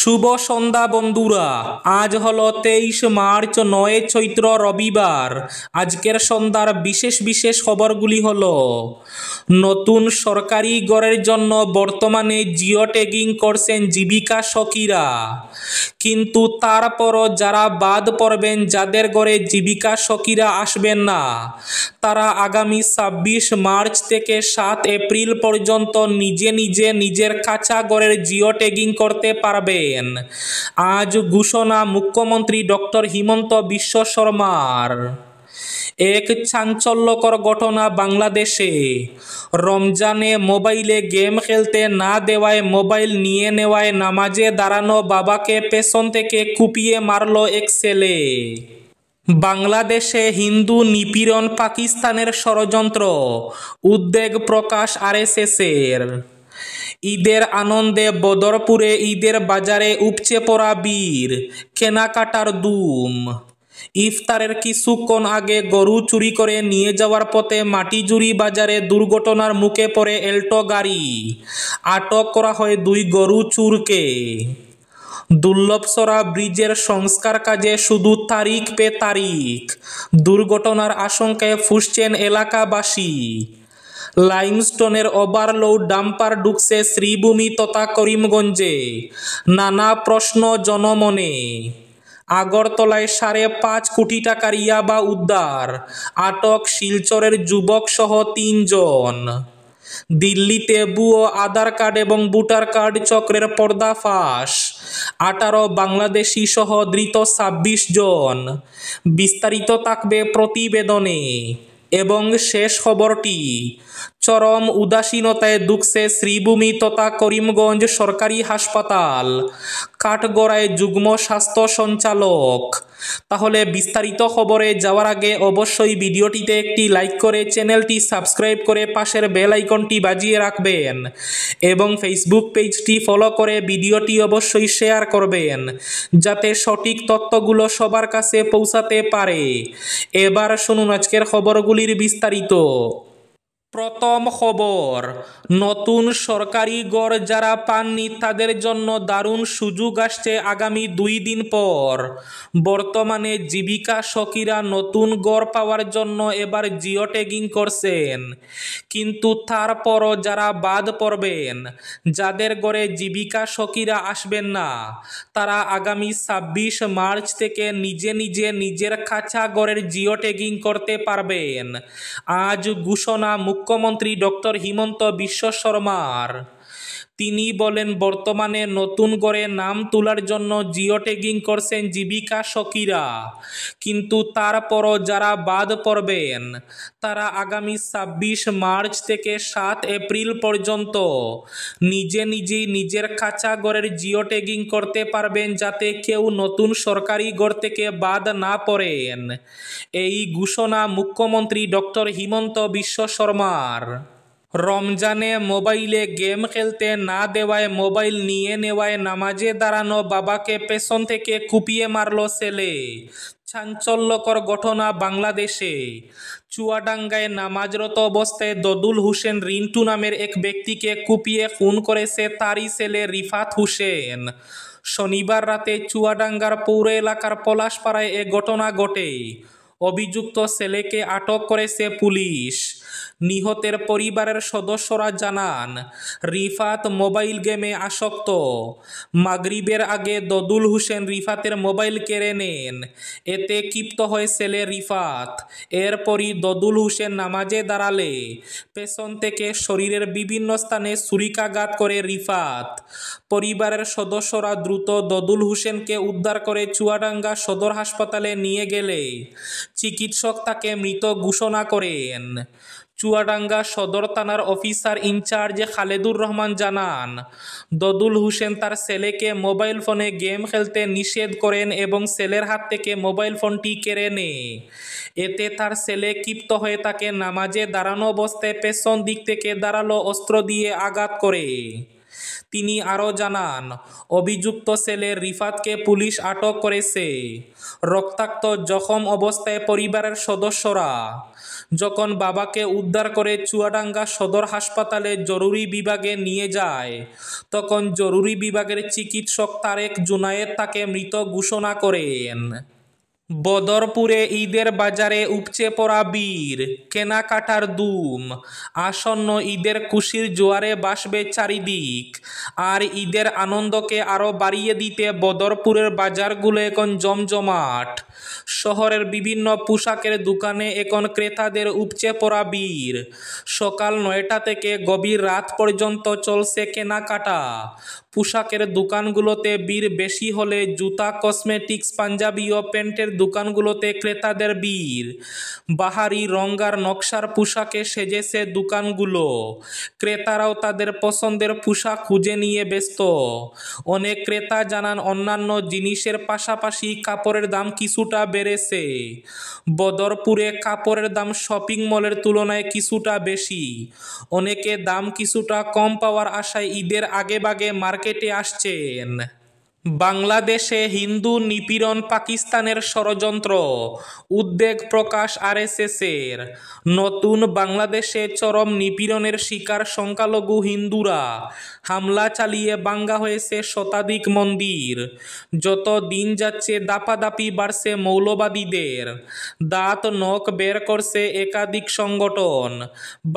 শুভ সন্ধ্যা বন্ধুরা। আজ হলো 23 মার্চ, 9 চৈত্র, রবিবার। আজকের সন্ধ্যার বিশেষ বিশেষ খবরগুলি হলো: নতুন সরকারি ঘরের জন্য বর্তমানে জিও ট্যাগিং করছেন জীবিকা সখীরা, কিন্তু তারপরও যারা বাদ পড়বেন, যাদের ঘরে জীবিকা সখীরা আসবেন না, তারা আগামী 26 মার্চ থেকে 7 এপ্রিল পর্যন্ত নিজের কাঁচা ঘরের জিও ট্যাগিং করতে পারবেন। আজ ঘোষণা মুখ্যমন্ত্রী ডক্টর হিমন্ত বিশ্ব শর্মার। এক চাঞ্চল্যকর ঘটনা বাংলাদেশে। রমজানে মোবাইলে গেম খেলতে না দেওয়ায়, মোবাইল নিয়ে নেওয়ায় নামাজে দাঁড়ানো বাবাকে পেছন থেকে কুপিয়ে মারল এক ছেলে। বাংলাদেশে হিন্দু নিপীড়ন পাকিস্তানের ষড়যন্ত্র, উদ্বেগ প্রকাশ আরএসএসের। ঈদের আনন্দে বদরপুরে ঈদের বাজারে উপচে পড়া ভিড়, কেনাকাটার ধুম। ইফতারের কিছুক্ষণ আগে গরু চুরি করে নিয়ে যাওয়ার পথে মাটিজুরি বাজারে দুর্ঘটনার মুখে পড়ে এল্টো গাড়ি। আটক করা হয় 2 গরু চোরকে। দুর্লভসরা ব্রিজের সংস্কার কাজে শুধু তারিখ পে তারিখ, দুর্ঘটনার আশঙ্কায় ফুঁসছেন এলাকাবাসী। লাইমস্টোনের ওভারলোড ডাম্পার ঢুকছে শ্রীভূমি তথা করিমগঞ্জে, নানা প্রশ্ন জনমনে। আগরতলায় 5.5 কোটি টাকার ইয়াবা উদ্ধার, আটক শিলচরের যুবক সহ 3 জন। দিল্লিতে ভুয়ো আধার কার্ড এবং ভোটার কার্ড চক্রের পর্দাফাঁস, 18 বাংলাদেশি সহ ধৃত 26 জন। বিস্তারিত থাকবে প্রতিবেদনে। এবং শেষ খবরটি, চরম উদাসীনতায় ঢুকছে শ্রীভূমি তথা করিমগঞ্জ সরকারি হাসপাতাল, কাঠগড়ায় যুগ্ম স্বাস্থ্য সঞ্চালক। তাহলে বিস্তারিত খবরে যাওয়ার আগে অবশ্যই ভিডিওটিতে একটি লাইক করে চ্যানেলটি সাবস্ক্রাইব করে পাশের বেল আইকনটি বাজিয়ে রাখবেন এবং ফেসবুক পেজটি ফলো করে ভিডিওটি অবশ্যই শেয়ার করবেন, যাতে সঠিক তথ্যগুলো সবার কাছে পৌঁছাতে পারে। এবার শুনুন আজকের খবরগুলির বিস্তারিত। প্রথম খবর, নতুন সরকারি ঘর যারা পাননি তাদের জন্য দারুণ সুযোগ আসছে আগামী 2 দিন পর। বর্তমানে জীবিকা সখীরা নতুন ঘর পাওয়ার জন্য এবার জিও ট্যাগিং করছেন, কিন্তু তারপরও যারা বাদ পড়বেন, যাদের ঘরে জীবিকা সখীরা আসবেন না, তারা আগামী 26 মার্চ থেকে নিজের কাঁচা ঘরের জিও ট্যাগিং করতে পারবেন। আজ ঘোষণা মুখ্যমন্ত্রী ডক্টর হিমন্ত বিশ্ব শর্মার। তিনি বলেন, বর্তমানে নতুন ঘরে নাম তোলার জন্য জিও ট্যাগিং করছেন জীবিকা সখীরা, কিন্তু তারপরও যারা বাদ পড়বেন, তারা আগামী 26 মার্চ থেকে 7 এপ্রিল পর্যন্ত নিজের কাঁচা ঘরের জিও ট্যাগিং করতে পারবেন, যাতে কেউ নতুন সরকারি ঘর থেকে বাদ না পড়েন। এই ঘোষণা মুখ্যমন্ত্রী ডক্টর হিমন্ত বিশ্ব শর্মার। রমজানে মোবাইলে গেম খেলতে না দেওয়ায়, মোবাইল নিয়ে নেওয়ায় নামাজে দাঁড়ানো বাবাকে পেছন থেকে কুপিয়ে মারল ছেলে। চাঞ্চল্যকর ঘটনা বাংলাদেশে। চুয়াডাঙ্গায় নামাজরত অবস্থায় দদুল হোসেন রিন্টু নামের এক ব্যক্তিকে কুপিয়ে খুন করেছে তারই ছেলে রিফাত হোসেন। শনিবার রাতে চুয়াডাঙ্গার পৌর এলাকার পলাশপাড়ায় এ ঘটনা ঘটে। অভিযুক্ত ছেলেকে আটক করেছে পুলিশ। নিহতের পরিবারের সদস্যরা জানান, রিফাত মোবাইল গেমে আসক্ত। মাগরিবের আগে দদুল হোসেন রিফাতের মোবাইল কেড়ে নেন। এতে ক্ষিপ্ত হয় ছেলে রিফাত। এরপরই দদুল হোসেন নামাজে দাঁড়ালে পেছন থেকে শরীরের বিভিন্ন স্থানে ছুরিকাঘাত করে রিফাত। পরিবারের সদস্যরা দ্রুত দদুল হোসেনকে উদ্ধার করে চুয়াডাঙ্গা সদর হাসপাতালে নিয়ে গেলে চিকিৎসক তাকে মৃত ঘোষণা করেন। চুয়াডাঙ্গা সদর থানার অফিসার ইনচার্জ খালেদুর রহমান জানান, দদুল হোসেন তার ছেলেকে মোবাইল ফোনে গেম খেলতে নিষেধ করেন এবং ছেলের হাত থেকে মোবাইল ফোনটি কেড়ে নেয়। এতে তার ছেলে ক্ষিপ্ত হয়ে তাকে নামাজে দাঁড়ানো অবস্থায় পেছন দিক থেকে ধারালো অস্ত্র দিয়ে আঘাত করে। তিনি আরও জানান, অভিযুক্ত ছেলে রিফাতকে পুলিশ আটক করেছে। রক্তাক্ত জখম অবস্থায় পরিবারের সদস্যরা যখন বাবাকে উদ্ধার করে চুয়াডাঙ্গা সদর হাসপাতালে জরুরি বিভাগে নিয়ে যায়, তখন জরুরি বিভাগের চিকিৎসক তারেক জুনায়েদ তাকে মৃত ঘোষণা করেন। বদরপুরে ঈদের বাজারে উপচে পড়া ভিড়, কেনাকাটার ধুম। আসন্ন ঈদের খুশির জোয়ারে ভাসবে চারিদিক। আর ঈদের আনন্দকে আরও বাড়িয়ে দিতে বদরপুরের বাজারগুলো এখন জমজমাট। শহরের বিভিন্ন পোশাকের দোকানে এখন ক্রেতাদের উপচে পড়া ভিড়। সকাল 9টা থেকে গভীর রাত পর্যন্ত চলছে কেনাকাটা। পোশাকের দোকানগুলোতে ভিড় বেশি হলে জুতা, কসমেটিক্স, পাঞ্জাবি ও প্যান্টের দোকানগুলোতে ক্রেতাদের ভিড়। বাহারি রঙার নকশার পোশাকে সেজেছে দোকানগুলো। ক্রেতারাও তাদের পছন্দের পোশাক খুঁজে নিয়ে ব্যস্ত। অনেক ক্রেতা জানান, অন্যান্য জিনিসের পাশাপাশি কাপড়ের দাম কিছুটা বেড়েছে। বদরপুরে কাপড়ের দাম শপিং মলের তুলনায় কিছুটা বেশি। অনেকে দাম কিছুটা কম পাওয়ার আশায় ঈদের আগেভাগে মার্কেটে আসছেন। বাংলাদেশে হিন্দু নিপীড়ন পাকিস্তানের ষড়যন্ত্র, উদ্বেগ প্রকাশ আরএসএসের। নতুন বাংলাদেশে চরম নিপীড়নের শিকার সংখ্যালঘু হিন্দুরা। হামলা চালিয়ে ভাঙা হয়েছে শতাধিক মন্দির। যত দিন যাচ্ছে দাপাদাপি বাড়ছে মৌলবাদীদের। দাঁত নখ বের করছে একাধিক সংগঠন।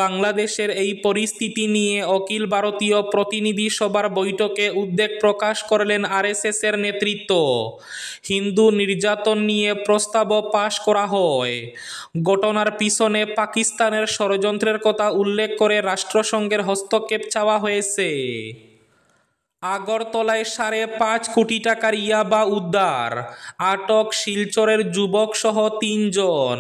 বাংলাদেশের এই পরিস্থিতি নিয়ে অখিল ভারতীয় প্রতিনিধি সভার বৈঠকে উদ্বেগ প্রকাশ করলেন আরএসএসের নেতৃত্ব। হিন্দু নির্যাতন নিয়ে প্রস্তাবও পাশ করা হয়। ঘটনার পিছনে পাকিস্তানের ষড়যন্ত্রের কথা উল্লেখ করে রাষ্ট্রসংঘের হস্তক্ষেপ চাওয়া হয়েছে। আগরতলায় 5.5 কোটি টাকার ইয়াবা উদ্ধার, আটক শিলচরের যুবক সহ 3 জন।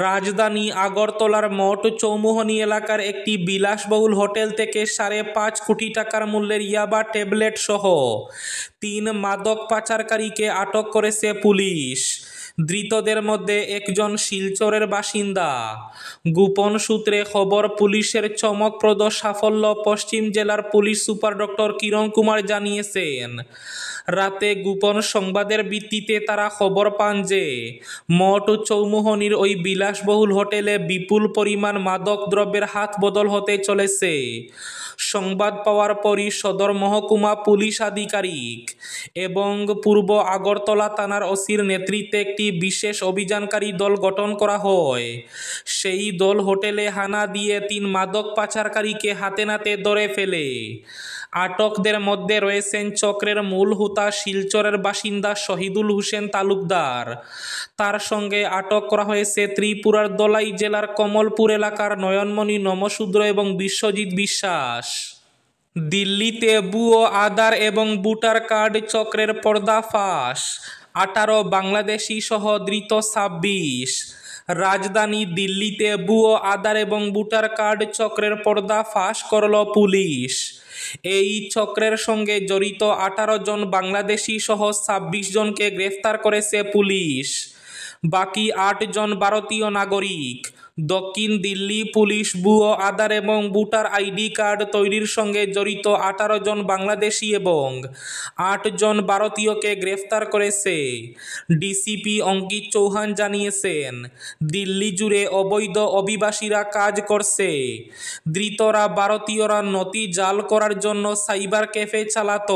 রাজধানী আগরতলার মঠ চৌমুহনী এলাকার একটি বিলাসবহুল হোটেল থেকে 5.5 কোটি টাকার মূল্যের ইয়াবা ট্যাবলেট সহ 3 মাদক পাচারকারীকে আটক করেছে পুলিশ। ধৃতদের মধ্যে একজন শিলচরের বাসিন্দা। গোপন সূত্রে খবর, পুলিশের চমকপ্রদ সাফল্য পশ্চিম জেলার পুলিশ সুপার ডক্টর কিরণ কুমার জানিয়েছেন। রাতে গোপন সংবাদের ভিত্তিতে তারা খবর পান যে মঠ চৌমুহনীর ওই বিলাসবহুল হোটেলে বিপুল পরিমাণ মাদক দ্রব্যের হাত বদল হতে চলেছে। সংবাদ পাওয়ার পরই সদর মহকুমা পুলিশ আধিকারিক এবং পূর্ব আগরতলা থানার ওসির নেতৃত্বে একটি বিশেষ অভিযানকারী দল গঠন করা হয়। সেই দল হোটেলে হানা দিয়ে 3 মাদক পাচারকারীকে হাতে নাতে ধরে ফেলে। আটকদের মধ্যে রয়েছেন চক্রের মূল হোতা শিলচরের বাসিন্দা শহীদুল হোসেন তালুকদার। তার সঙ্গে আটক করা হয়েছে ত্রিপুরার দলাই জেলার কমলপুর এলাকার নয়নমণি নমশূদ্র এবং বিশ্বজিৎ বিশ্বাস। দিল্লিতে ভুয়ো আধার এবং ভোটার কার্ড চক্রের পর্দাফাঁস, 18 বাংলাদেশি সহ ধৃত 26। রাজধানী দিল্লিতে ভুয়ো আধার এবং ভোটার কার্ড চক্রের পর্দাফাঁস করল পুলিশ। এই চক্রের সঙ্গে জড়িত 18 জন বাংলাদেশি সহ 26 জনকে গ্রেফতার করেছে পুলিশ। বাকি 8 জন ভারতীয় নাগরিক। দক্ষিণ দিল্লি পুলিশ ভুয়ো আধার এবং ভোটার আইডি কার্ড তৈরির সঙ্গে জড়িত 18 জন বাংলাদেশি এবং 8 জন ভারতীয়কে গ্রেফতার করেছে। ডিসিপি অঙ্কিত চৌহান জানিয়েছেন, দিল্লি জুড়ে অবৈধ অভিবাসীরা কাজ করছে। ধৃতরা ভারতীয়রা নথি জাল করার জন্য সাইবার ক্যাফে চালাত।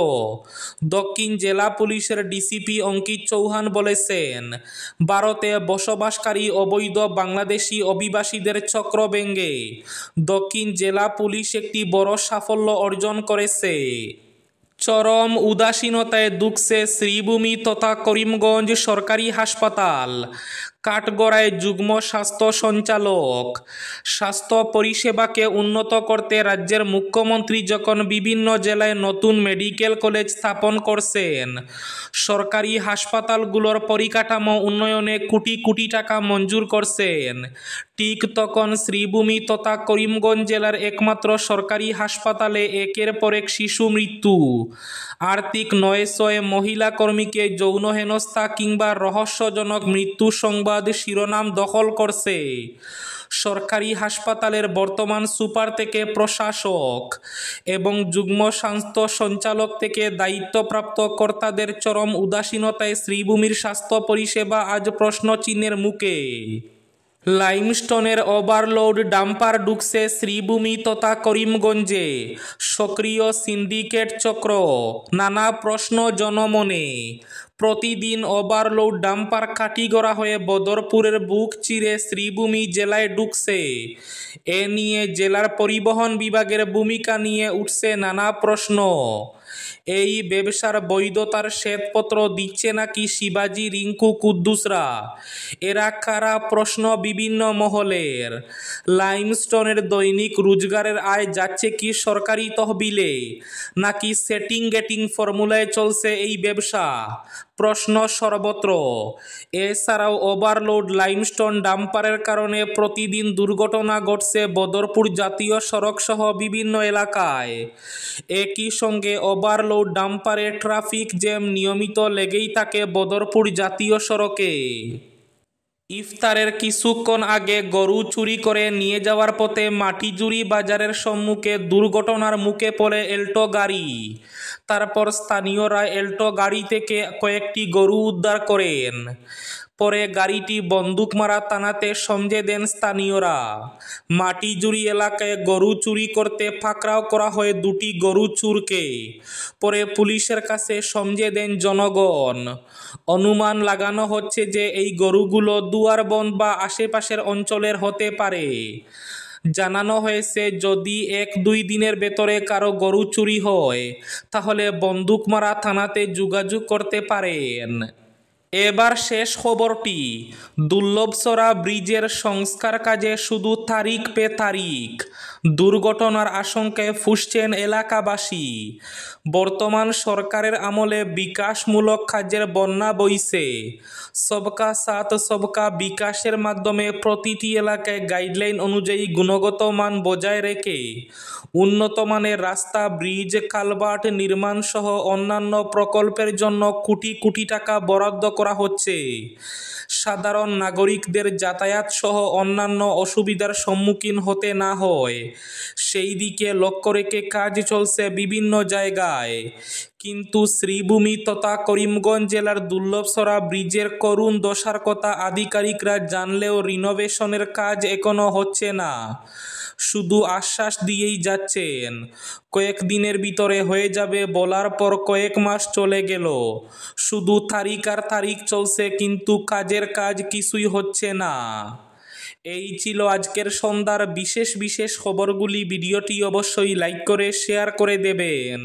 দক্ষিণ জেলা পুলিশের ডিসিপি অঙ্কিত চৌহান বলেছেন, ভারতে বসবাসকারী অবৈধ বাংলাদেশি অভিবাসীদের চক্র ভেঙে দক্ষিণ জেলা পুলিশ একটি বড় সাফল্য অর্জন করেছে। চরম উদাসীনতায় দুঃখে শ্রীভূমি তথা করিমগঞ্জ সরকারি হাসপাতাল। কাঠগড়ায় যুগ্ম স্বাস্থ্য সঞ্চালক। স্বাস্থ্য পরিষেবাকে উন্নত করতে রাজ্যের মুখ্যমন্ত্রী যখন বিভিন্ন জেলায় নতুন মেডিকেল কলেজ স্থাপন করছেন, সরকারি হাসপাতালগুলোর পরিকাঠামো উন্নয়নে কোটি কোটি টাকা মঞ্জুর করছেন, ঠিক তখন শ্রীভূমি তথা করিমগঞ্জ জেলার একমাত্র সরকারি হাসপাতালে একের পর এক শিশু মৃত্যু, আর্থিক নয়ছয়ে মহিলা কর্মীকে যৌন হেনস্থা কিংবা রহস্যজনক মৃত্যু সংবাদ সংবাদ শিরোনাম দখল করছে। সরকারি হাসপাতালের বর্তমান সুপার থেকে প্রশাসক এবং যুগ্ম স্বাস্থ্য সঞ্চালক থেকে দায়িত্বপ্রাপ্ত কর্তাদের চরম উদাসীনতায় শ্রীভূমির স্বাস্থ্য পরিষেবা আজ প্রশ্নচিহ্নের মুখে। লাইমস্টোনের ওভারলোড ডাম্পার ঢুকছে শ্রীভূমি তথা করিমগঞ্জে, সক্রিয় সিন্ডিকেট চক্র, নানা প্রশ্ন জনমনে। প্রতিদিন ওভারলোড ডাম্পার কাটিগড়া হয়ে বদরপুরের বুক চিরে শ্রীভূমি জেলায় ঢুকছে। এ নিয়ে জেলার পরিবহন বিভাগের ভূমিকা নিয়ে উঠছে নানা প্রশ্ন। এই ব্যবসার বৈধতার শ্বেতপত্র দিচ্ছে নাকি শিবাজি রিঙ্কু কুদ্দুসরা? এরা কারা? প্রশ্ন বিভিন্ন মহলের। লাইমস্টোনের দৈনিক রোজগারের আয় যাচ্ছে কি সরকারি তহবিলে, নাকি সেটিং গেটিং ফর্মুলায় চলছে এই ব্যবসা? প্রশ্ন সর্বত্র। এছাড়াও ওভারলোড লাইমস্টোন ডাম্পারের কারণে প্রতিদিন দুর্ঘটনা ঘটছে বদরপুর জাতীয় সড়ক সহ বিভিন্ন এলাকায়। একই সঙ্গে ওভারলোড ডাম্পারে ট্রাফিক জ্যাম নিয়মিত লেগেই থাকে বদরপুর জাতীয় সড়কে। ইফতারের কিছুক্ষণ আগে গরু চুরি করে নিয়ে যাওয়ার পথে মাটিজুরি বাজারের সম্মুখে দুর্ঘটনার মুখে পড়ে এল্টো গাড়ি। তারপর স্থানীয়রা এল্টো গাড়ি থেকে কয়েকটি গরু উদ্ধার করেন। পরে গাড়িটি বন্দুকমারা থানাতে সমঝে দেন স্থানীয়রা। মাটিজুরি এলাকায় গরু চুরি করতে পাকড়াও করা হয় দুটি গরু চোরকে। পরে পুলিশের কাছে সমঝে দেন জনগণ। অনুমান লাগানো হচ্ছে যে এই গরুগুলো দুয়ারবন্দ বা আশেপাশের অঞ্চলের হতে পারে। জানানো হয়েছে যদি 1-2 দিনের ভেতরে কারো গরু চুরি হয় তাহলে বন্দুকমারা থানাতে যোগাযোগ করতে পারেন। এবার শেষ খবরটি। দুর্লভছড়া ব্রিজের সংস্কার কাজে শুধু তারিখ পে তারিখ। দুর্ঘটনার আশঙ্কায় ফুঁসছেন এলাকাবাসী। বর্তমান সরকারের আমলে বিকাশমূলক কাজের বন্যা বইছে। সবকা সাথ সবকা বিকাশের মাধ্যমে প্রতিটি এলাকায় গাইডলাইন অনুযায়ী গুণগত মান বজায় রেখে উন্নত মানের রাস্তা, ব্রিজ, কালভার্ট নির্মাণ সহ অন্যান্য প্রকল্পের জন্য কোটি কোটি টাকা বরাদ্দ করা হচ্ছে। সাধারণ নাগরিকদের যাতায়াত সহ অন্যান্য অসুবিধার সম্মুখীন হতে না হয় সেই দিকে লক্ষ্য রেখে কাজ চলছে বিভিন্ন জায়গায়। কিন্তু শ্রীভূমি তথা করিমগঞ্জ জেলার দুর্লভছড়া ব্রিজের করুণ দশার কথা আধিকারিকরা জানলেও রিনোভেশনের কাজ এখনো হচ্ছে না। শুধু আশ্বাস দিয়েই যাচ্ছেন কয়েকদিনের ভিতরে হয়ে যাবে বলার পর কয়েক মাস চলে গেল। শুধু তারিখ আর তারিখ চলছে কিন্তু কাজের কাজ কিছুই হচ্ছে না। এই ছিল আজকের সন্ধ্যার বিশেষ বিশেষ খবরগুলি। ভিডিওটি অবশ্যই লাইক করে শেয়ার করে দেবেন।